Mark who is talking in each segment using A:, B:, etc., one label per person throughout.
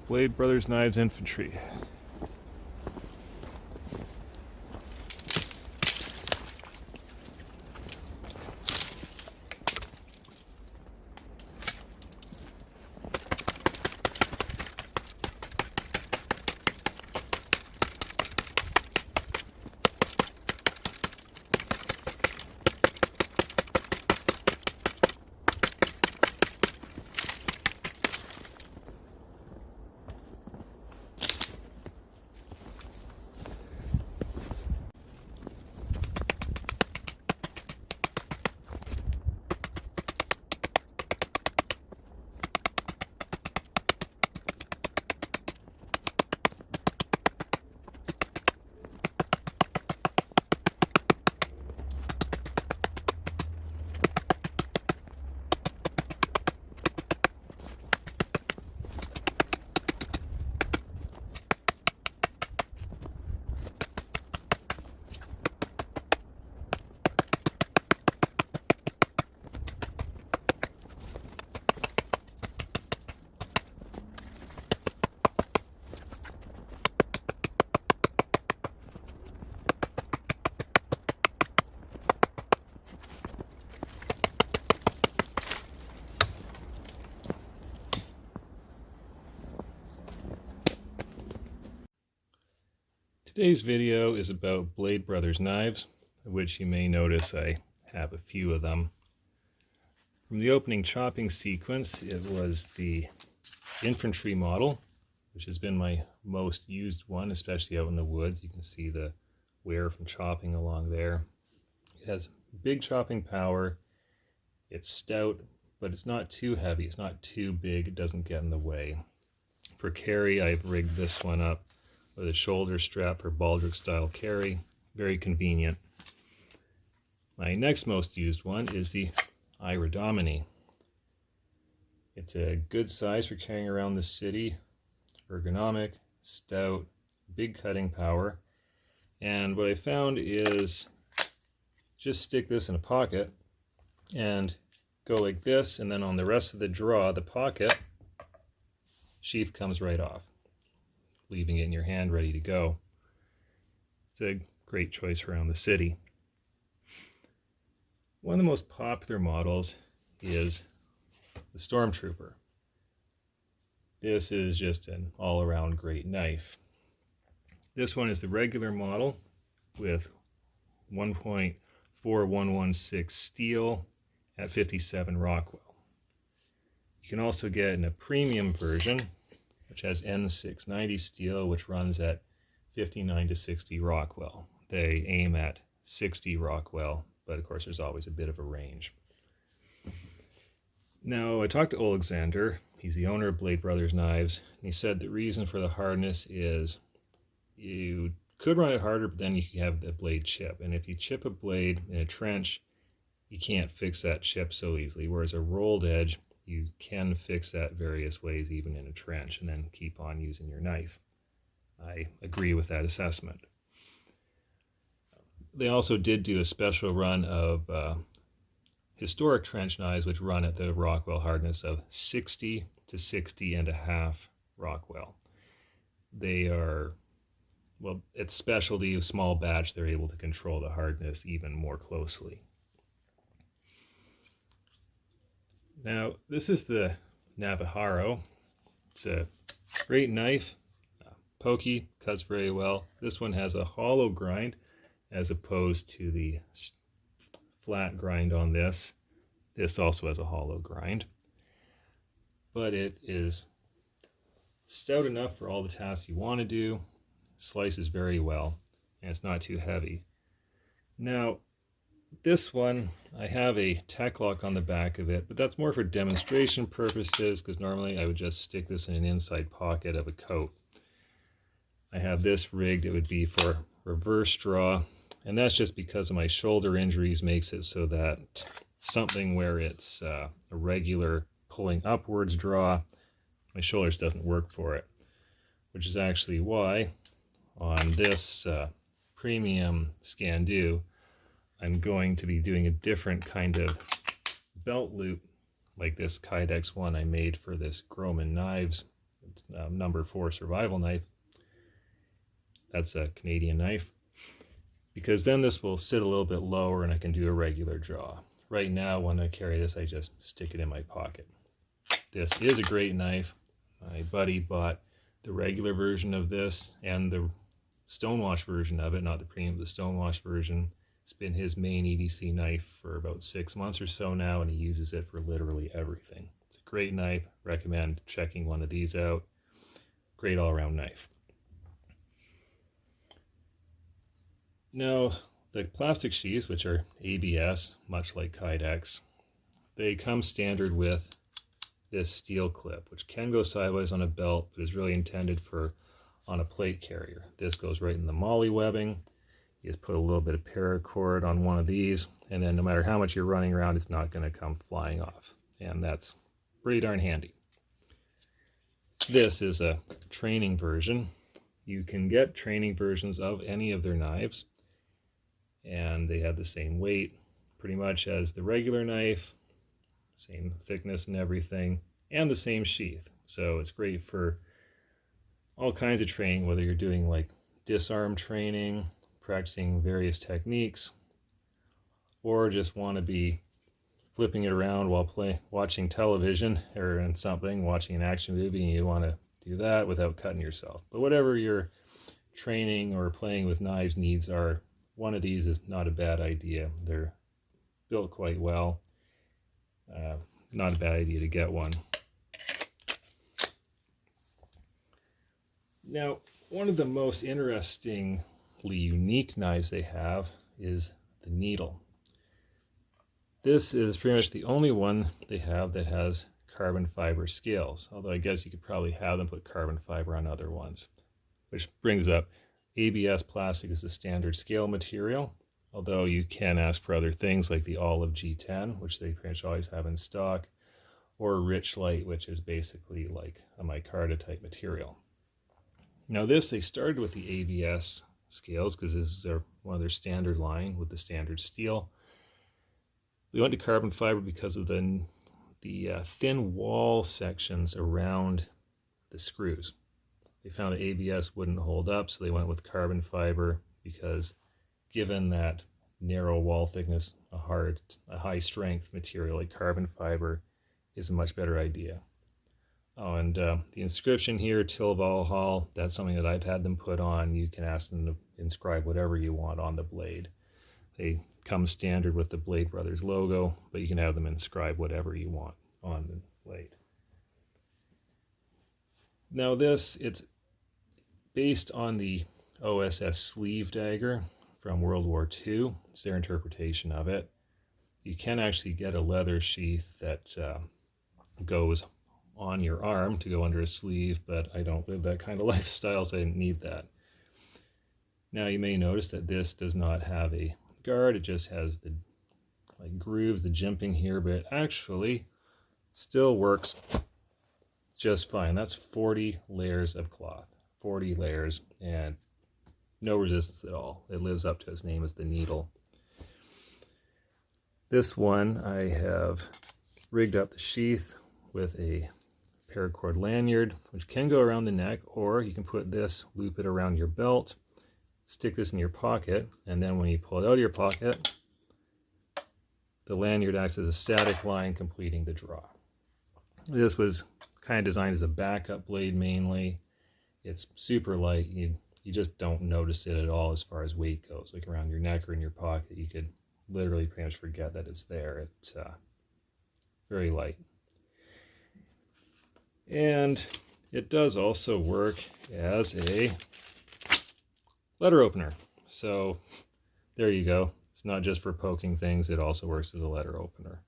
A: Blade Brothers Knives Infantry. Today's video is about Blade Brothers knives, of which you may notice I have a few of them. From the opening chopping sequence, it was the infantry model, which has been my most used one, especially out in the woods. You can see the wear from chopping along there. It has big chopping power, it's stout, but it's not too heavy, it's not too big, it doesn't get in the way. For carry, I've rigged this one up with a shoulder strap for baldric style carry. Very convenient. My next most used one is the Iridomini. It's a good size for carrying around the city. Ergonomic, stout, big cutting power. And what I found is just stick this in a pocket and go like this, and then on the rest of the draw, the pocket sheath comes right off, leaving it in your hand ready to go. It's a great choice around the city. One of the most popular models is the Stormtrooper. This is just an all-around great knife. This one is the regular model with 1.4116 steel at 57 Rockwell. You can also get in a premium version, which has N690 steel, which runs at 59 to 60 Rockwell. They aim at 60 Rockwell, but of course there's always a bit of a range. Now, I talked to Alexander. He's the owner of Blade Brothers Knives, and he said the reason for the hardness is you could run it harder, but then you could have the blade chip. And if you chip a blade in a trench, you can't fix that chip so easily, whereas a rolled edge, you can fix that various ways, even in a trench, and then keep on using your knife. I agree with that assessment. They also did do a special run of historic trench knives, which run at the Rockwell hardness of 60 to 60.5 Rockwell. They are, well, it's specialty of small batch, they're able to control the hardness even more closely. Now, this is the Navajo. It's a great knife, pokey, cuts very well. This one has a hollow grind as opposed to the flat grind on this. This also has a hollow grind, but it is stout enough for all the tasks you want to do, slices very well, and it's not too heavy. Now, this one, I have a tech lock on the back of it, but that's more for demonstration purposes, because normally I would just stick this in an inside pocket of a coat. I have this rigged, it would be for reverse draw, and that's just because of my shoulder injuries makes it so that something where it's a regular pulling upwards draw, my shoulders doesn't work for it, which is actually why on this premium Scan-Do, I'm going to be doing a different kind of belt loop, like this Kydex one I made for this Groman Knives number 4 survival knife. That's a Canadian knife. Because then this will sit a little bit lower and I can do a regular draw. Right now, when I carry this, I just stick it in my pocket. This is a great knife. My buddy bought the regular version of this and the stonewash version of it, not the premium, the stonewash version. It's been his main EDC knife for about 6 months or so now, and he uses it for literally everything. It's a great knife. Recommend checking one of these out. Great all-around knife. Now, the plastic sheaths, which are ABS, much like Kydex, they come standard with this steel clip, which can go sideways on a belt, but is really intended for on a plate carrier. This goes right in the molly webbing. You just put a little bit of paracord on one of these, and then no matter how much you're running around, it's not going to come flying off. And that's pretty darn handy. This is a training version. You can get training versions of any of their knives, and they have the same weight pretty much as the regular knife, same thickness and everything, and the same sheath. So it's great for all kinds of training, whether you're doing like disarm training, practicing various techniques, or just want to be flipping it around while watching television or in something, watching an action movie, and you want to do that without cutting yourself. But whatever your training or playing with knives needs are, one of these is not a bad idea. They're built quite well. Not a bad idea to get one. Now, one of the most interestingly unique knives they have is the needle. This is pretty much the only one they have that has carbon fiber scales, although I guess you could probably have them put carbon fiber on other ones. Which brings up, ABS plastic is the standard scale material, although you can ask for other things like the Olive G10, which they pretty much always have in stock, or Rich Light, which is basically like a micarta type material. Now this, they started with the ABS scales because this is one of their standard line with the standard steel. We went to carbon fiber because of the thin wall sections around the screws. They found that ABS wouldn't hold up, so they went with carbon fiber because given that narrow wall thickness, a high strength material like carbon fiber is a much better idea. Oh, and the inscription here, Till Valhall, that's something that I've had them put on. You can ask them to inscribe whatever you want on the blade. They come standard with the Blade Brothers logo, but you can have them inscribe whatever you want on the blade. Now this, it's based on the OSS sleeve dagger from World War II. It's their interpretation of it. You can actually get a leather sheath that goes on your arm to go under a sleeve, but I don't live that kind of lifestyle, so I didn't need that. Now you may notice that this does not have a guard, it just has the grooves, the jimping here, but it actually still works just fine. That's 40 layers of cloth, 40 layers, and no resistance at all. It lives up to its name as the needle. This one, I have rigged up the sheath with a paracord lanyard, which can go around the neck, or you can put this, loop it around your belt, stick this in your pocket, and then when you pull it out of your pocket, the lanyard acts as a static line completing the draw. This was kind of designed as a backup blade mainly. It's super light. You just don't notice it at all as far as weight goes. Like around your neck or in your pocket, you could literally pretty much forget that it's there. It's very light. And it does also work as a letter opener. So there you go. It's not just for poking things, it also works as a letter opener.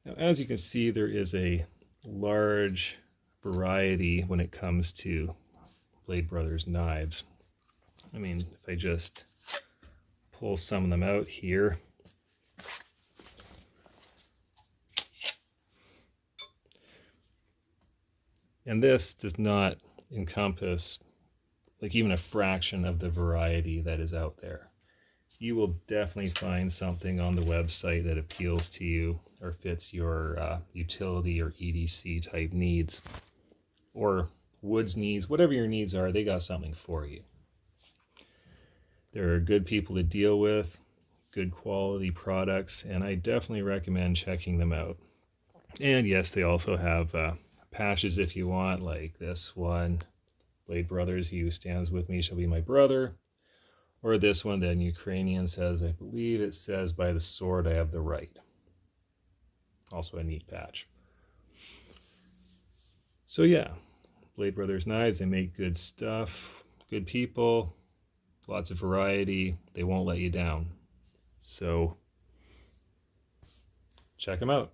A: Now, as you can see, there is a large variety when it comes to Blade Brothers knives. I mean, if I just pull some of them out here, and this does not encompass like even a fraction of the variety that is out there. you will definitely find something on the website that appeals to you or fits your utility or EDC type needs or woods needs. Whatever your needs are, they got something for you. There are good people to deal with, good quality products, and I definitely recommend checking them out. And yes, they also have patches if you want, like this one, Blade Brothers, he who stands with me shall be my brother. Or this one that in Ukrainian says, I believe it says, by the sword I have the right. Also a neat patch. So yeah, Blade Brothers knives, they make good stuff, good people, lots of variety. They won't let you down. So check them out.